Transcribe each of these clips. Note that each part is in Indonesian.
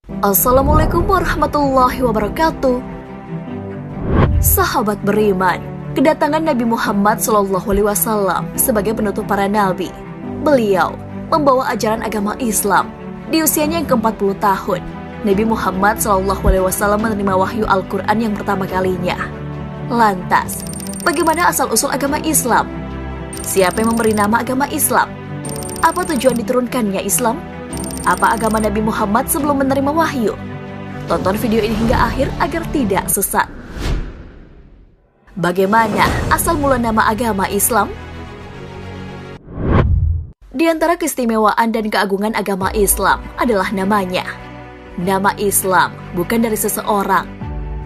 Assalamualaikum warahmatullahi wabarakatuh. Sahabat beriman, kedatangan Nabi Muhammad SAW sebagai penutup para nabi. Beliau membawa ajaran agama Islam. Di usianya yang ke-40 tahun, Nabi Muhammad SAW menerima wahyu Al-Quran yang pertama kalinya. Lantas, bagaimana asal-usul agama Islam? Siapa yang memberi nama agama Islam? Apa tujuan diturunkannya Islam? Apa agama Nabi Muhammad sebelum menerima wahyu? Tonton video ini hingga akhir agar tidak sesat. Bagaimana asal mula nama agama Islam? Di antara keistimewaan dan keagungan agama Islam adalah namanya. Nama Islam bukan dari seseorang,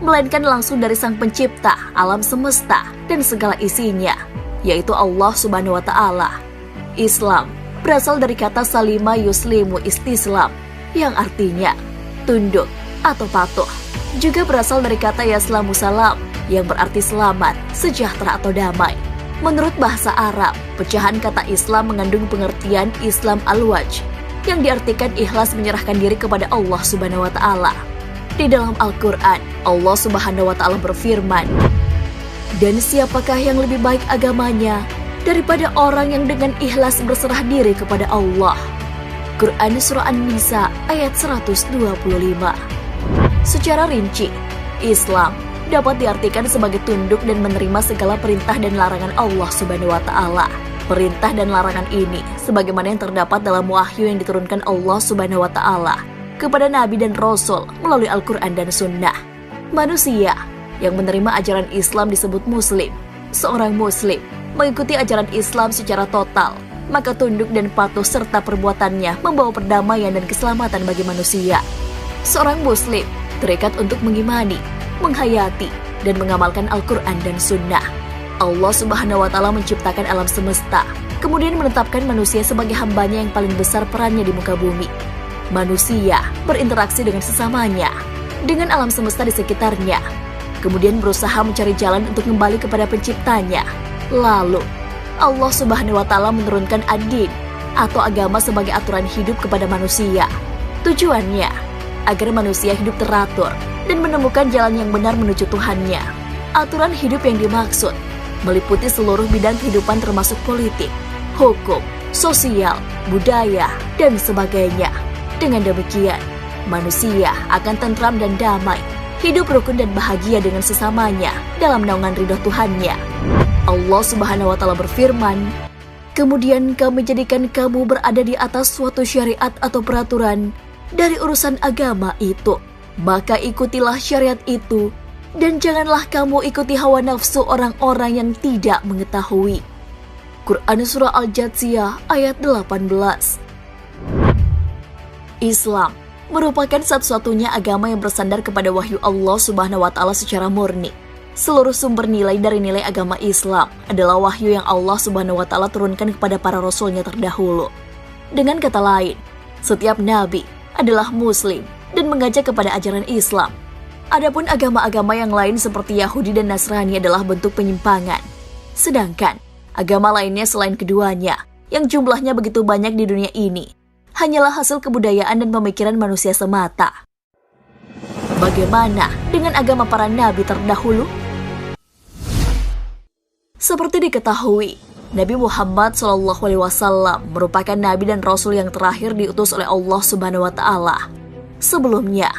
melainkan langsung dari Sang Pencipta alam semesta dan segala isinya, yaitu Allah Subhanahu wa Ta'ala. Islam berasal dari kata salima yuslimu istislam, yang artinya tunduk atau patuh. Juga berasal dari kata yaslamu salam, yang berarti selamat, sejahtera atau damai. Menurut bahasa Arab, pecahan kata Islam mengandung pengertian Islam al-wajh, yang diartikan ikhlas menyerahkan diri kepada Allah Subhanahu wa Ta'ala. Di dalam Al-Quran, Allah Subhanahu wa Ta'ala berfirman, "Dan siapakah yang lebih baik agamanya daripada orang yang dengan ikhlas berserah diri kepada Allah?" Quran Surah An-Nisa ayat 125. Secara rinci, Islam dapat diartikan sebagai tunduk dan menerima segala perintah dan larangan Allah Subhanahu wa Ta'ala. Perintah dan larangan ini sebagaimana yang terdapat dalam wahyu yang diturunkan Allah Subhanahu wa Ta'ala kepada Nabi dan Rasul melalui Al-Quran dan Sunnah. Manusia yang menerima ajaran Islam disebut Muslim. Seorang Muslim mengikuti ajaran Islam secara total, maka tunduk dan patuh serta perbuatannya membawa perdamaian dan keselamatan bagi manusia. Seorang Muslim terikat untuk mengimani, menghayati, dan mengamalkan Al-Quran dan Sunnah. Allah Subhanahu wa Ta'ala menciptakan alam semesta, kemudian menetapkan manusia sebagai hambanya yang paling besar perannya di muka bumi. Manusia berinteraksi dengan sesamanya, dengan alam semesta di sekitarnya, kemudian berusaha mencari jalan untuk kembali kepada penciptanya. Lalu, Allah Subhanahu wa Ta'ala menurunkan ad-din atau agama sebagai aturan hidup kepada manusia. Tujuannya agar manusia hidup teratur dan menemukan jalan yang benar menuju Tuhannya. Aturan hidup yang dimaksud meliputi seluruh bidang kehidupan termasuk politik, hukum, sosial, budaya, dan sebagainya. Dengan demikian, manusia akan tentram dan damai, hidup rukun dan bahagia dengan sesamanya dalam naungan ridho Tuhannya. Allah Subhanahu wa Ta'ala berfirman, "Kemudian kami jadikan kamu berada di atas suatu syariat atau peraturan dari urusan agama itu. Maka ikutilah syariat itu, dan janganlah kamu ikuti hawa nafsu orang-orang yang tidak mengetahui." Quran Surah Al-Jathiyah ayat 18. Islam merupakan satu-satunya agama yang bersandar kepada wahyu Allah Subhanahu wa Ta'ala secara murni. Seluruh sumber nilai dari nilai agama Islam adalah wahyu yang Allah Subhanahu wa Ta'ala turunkan kepada para rasulnya terdahulu. Dengan kata lain, setiap nabi adalah muslim dan mengajak kepada ajaran Islam. Adapun agama-agama yang lain seperti Yahudi dan Nasrani adalah bentuk penyimpangan. Sedangkan agama lainnya selain keduanya, yang jumlahnya begitu banyak di dunia ini, hanyalah hasil kebudayaan dan pemikiran manusia semata. Bagaimana dengan agama para nabi terdahulu? Seperti diketahui, Nabi Muhammad SAW merupakan nabi dan rasul yang terakhir diutus oleh Allah Subhanahu wa Ta'ala. Sebelumnya,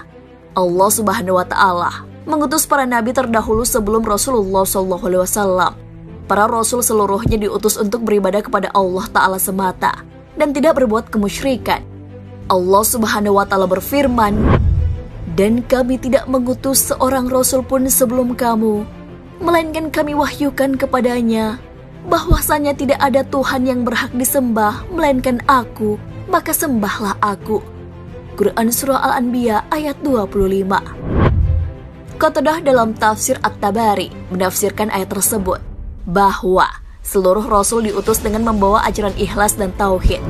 Allah Subhanahu wa Ta'ala mengutus para nabi terdahulu sebelum Rasulullah SAW. Para rasul seluruhnya diutus untuk beribadah kepada Allah Ta'ala semata dan tidak berbuat kemusyrikan. Allah Subhanahu wa Ta'ala berfirman, "Dan kami tidak mengutus seorang rasul pun sebelum kamu, melainkan kami wahyukan kepadanya bahwasanya tidak ada Tuhan yang berhak disembah melainkan Aku, maka sembahlah Aku." Quran Surah Al-Anbiya ayat 25. Qatadah dalam tafsir At-Tabari menafsirkan ayat tersebut bahwa seluruh rasul diutus dengan membawa ajaran ikhlas dan tauhid.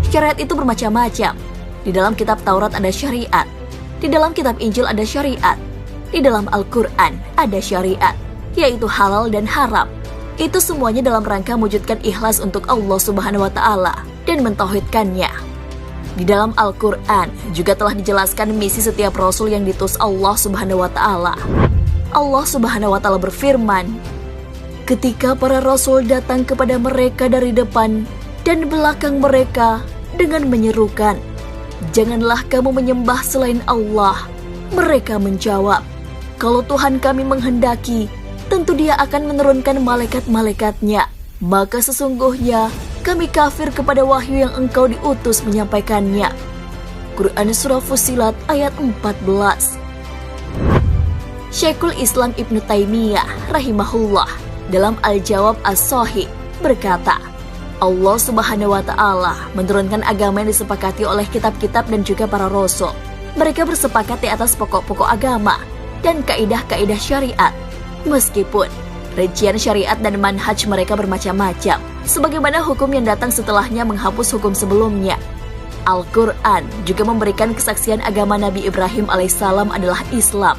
Syariat itu bermacam-macam. Di dalam kitab Taurat ada syariat, di dalam kitab Injil ada syariat, di dalam Al-Quran ada syariat, yaitu halal dan haram. Itu semuanya dalam rangka mewujudkan ikhlas untuk Allah Subhanahu wa Ta'ala dan mentauhidkannya. Di dalam Al-Quran juga telah dijelaskan misi setiap Rasul yang diutus Allah Subhanahu wa Ta'ala. Allah Subhanahu wa Ta'ala berfirman, ketika para Rasul datang kepada mereka dari depan dan belakang mereka dengan menyerukan, janganlah kamu menyembah selain Allah. Mereka menjawab, kalau Tuhan kami menghendaki, tentu Dia akan menurunkan malaikat-malaikatnya. Maka sesungguhnya kami kafir kepada wahyu yang engkau diutus menyampaikannya. Quran Surah Fussilat ayat 14. Syekhul Islam Ibnu Taimiyah rahimahullah dalam Al-Jawab As-Shahih berkata, Allah Subhanahu wa Ta'ala menurunkan agama yang disepakati oleh kitab-kitab dan juga para rasul. Mereka bersepakat di atas pokok-pokok agama dan kaidah-kaidah syariat. Meskipun rincian syariat dan manhaj mereka bermacam-macam, sebagaimana hukum yang datang setelahnya menghapus hukum sebelumnya. Al-Quran juga memberikan kesaksian agama Nabi Ibrahim alaihissalam adalah Islam,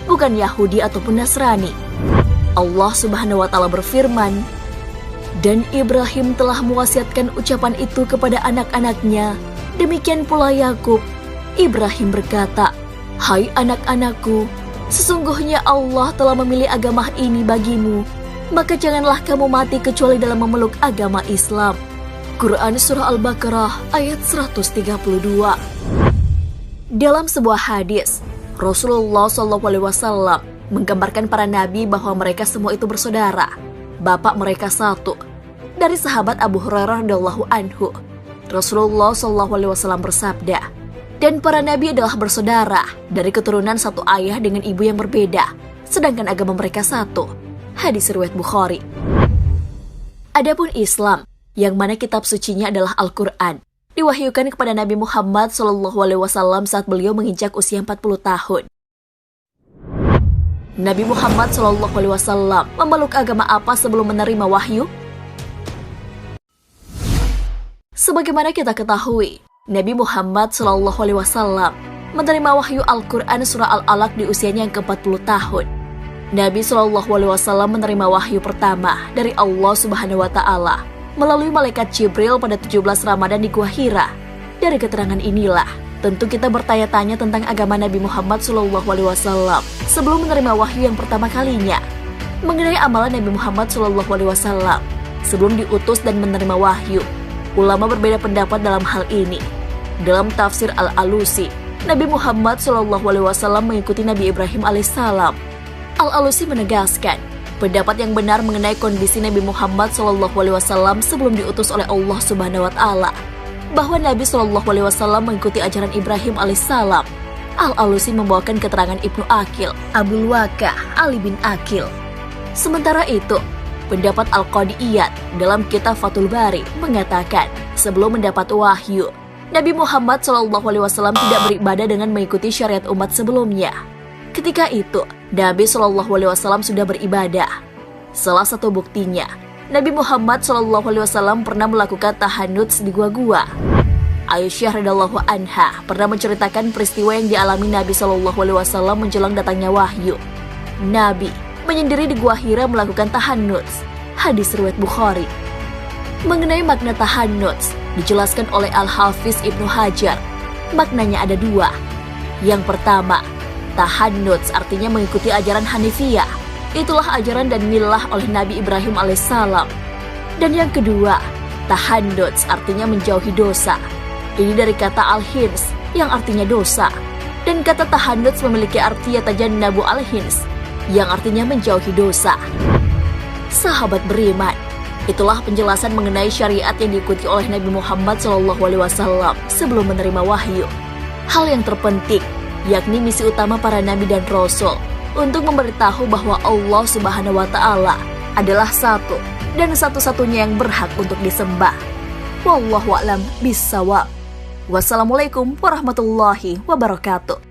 bukan Yahudi ataupun Nasrani. Allah Subhanahu wa Ta'ala berfirman, dan Ibrahim telah mewasiatkan ucapan itu kepada anak-anaknya, demikian pula Yakub. Ibrahim berkata, hai anak-anakku, sesungguhnya Allah telah memilih agama ini bagimu, maka janganlah kamu mati kecuali dalam memeluk agama Islam. Quran Surah Al-Baqarah ayat 132. Dalam sebuah hadis, Rasulullah SAW menggambarkan para nabi bahwa mereka semua itu bersaudara. Bapak mereka satu. Dari sahabat Abu Hurairah radhiyallahu anhu, Rasulullah SAW bersabda, dan para nabi adalah bersaudara dari keturunan satu ayah dengan ibu yang berbeda, sedangkan agama mereka satu. Hadis riwayat Bukhari. Adapun Islam, yang mana kitab sucinya adalah Al-Quran, diwahyukan kepada Nabi Muhammad SAW saat beliau menginjak usia 40 tahun. Nabi Muhammad SAW memeluk agama apa sebelum menerima wahyu? Sebagaimana kita ketahui, Nabi Muhammad SAW menerima wahyu Al-Quran surah Al-Alaq di usianya yang ke-40 tahun. Nabi SAW menerima wahyu pertama dari Allah Subhanahu wa Ta'ala melalui malaikat Jibril pada 17 Ramadan di Gua Hira. Dari keterangan inilah, tentu kita bertanya-tanya tentang agama Nabi Muhammad SAW sebelum menerima wahyu yang pertama kalinya. Mengenai amalan Nabi Muhammad SAW sebelum diutus dan menerima wahyu, ulama berbeda pendapat dalam hal ini. Dalam tafsir Al-Alusi, Nabi Muhammad SAW mengikuti Nabi Ibrahim alaihissalam. Al-Alusi menegaskan, pendapat yang benar mengenai kondisi Nabi Muhammad SAW sebelum diutus oleh Allah Subhanahu wa Ta'ala, bahwa Nabi SAW mengikuti ajaran Ibrahim alaihissalam. Al-Alusi membawakan keterangan Ibnu Aqil, Abdul Wakah, Ali bin Aqil. Sementara itu, pendapat Al-Qadiyat dalam kitab Fathul Bari mengatakan, sebelum mendapat wahyu, Nabi Muhammad SAW tidak beribadah dengan mengikuti syariat umat sebelumnya. Ketika itu, Nabi SAW sudah beribadah. Salah satu buktinya, Nabi Muhammad SAW pernah melakukan tahannuts di gua-gua. Aisyah radhiyallahu anha pernah menceritakan peristiwa yang dialami Nabi SAW menjelang datangnya wahyu. Nabi menyendiri di Gua Hira melakukan tahannuts. Hadis riwayat Bukhari. Mengenai makna tahannuts, dijelaskan oleh Al-Hafiz Ibnu Hajar. Maknanya ada dua. Yang pertama, tahannuts artinya mengikuti ajaran Hanifiyah. Itulah ajaran dan milah oleh Nabi Ibrahim alaihissalam. Dan yang kedua, tahannuts artinya menjauhi dosa. Ini dari kata al-hins yang artinya dosa. Dan kata tahannuts memiliki arti yatajannabu al-hins yang artinya menjauhi dosa. Sahabat beriman, itulah penjelasan mengenai syariat yang diikuti oleh Nabi Muhammad SAW sebelum menerima wahyu. Hal yang terpenting, yakni misi utama para nabi dan rasul untuk memberitahu bahwa Allah Subhanahu wa Ta'ala adalah satu dan satu-satunya yang berhak untuk disembah. Wallahu a'lam bishawab. Wassalamualaikum warahmatullahi wabarakatuh.